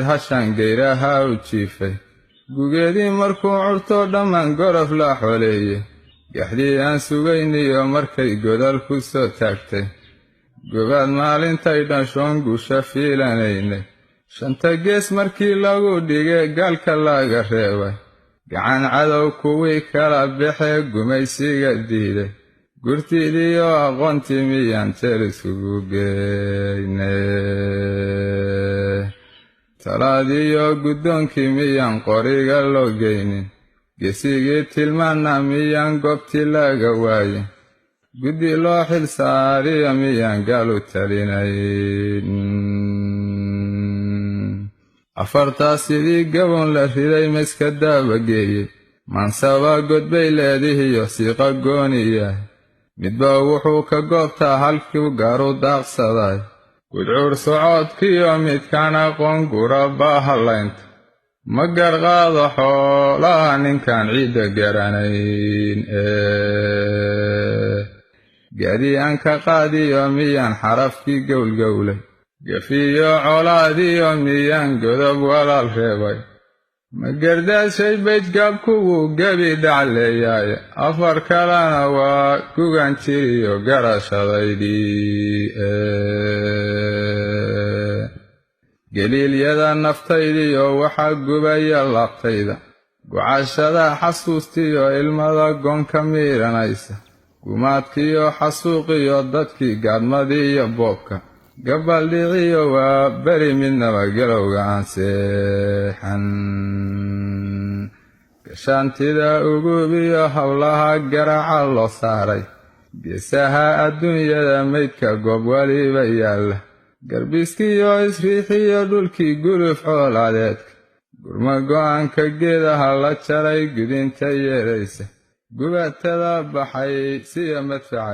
hashan geyraha u jiifay gugeedii markuu curto dhammaan gorof la xoleeyey gaxdii aan sugayniyo markay godal ku soo taagtay gobaad maalintay dhashoon guusha fiilanaynay shanta gees markii lagu dhigay gaalka laga reebay gacan cadow kuwii kala baxee gumaysiga diiday gurtidiiyo aqoontii miyaan jeer isugu geynay talaadiyo guddoonkii miyaan qoriga loo geynin geesigii tilmaana miyaan goobtii laga waayin guddi loo xil saariyo miyaan gaal u talinayn afartaa sidii gabon la riday mayska daabageeyey maansaba godbay leedihiyo siiqa gooni yahay midba wuxuu ka goobtaa halkuu gaaru daaqsaday gudcuur socodkiyo midkaan aqoon guraba hallaynta ma garqaado xoolaha ninkaan ciidda garanayn gaadii aan ka qaadiyo miyaan xarafkii gowlgowlay gafiyo colaadiyo miyaan godob walaal reebay ma gardaashay baydgaabku wuu gebi dhacleeyaay afar kalena waa gugan jiriyo garashadaydii geliilyada naftaydiyo waxaa gubaya laabtayda gucashada xasuustiyo ilmada goonka miiranaysa gumaadkiyo xasuuqiyo dadkii gaadmadiiyo boobka gabaldhiciyo waa beri midnaba galowga aan seexan gashaantida ugubiyo howlaha garaaca loo saaray geesaha adduunyada maydka goob waliba yaalla garbiskiyo isriixiyo dhulkii guluf xoolaadeedka gurma go'aanka geedaha la jaray gudinta yeedhaysa gubatada baxay siya madfaca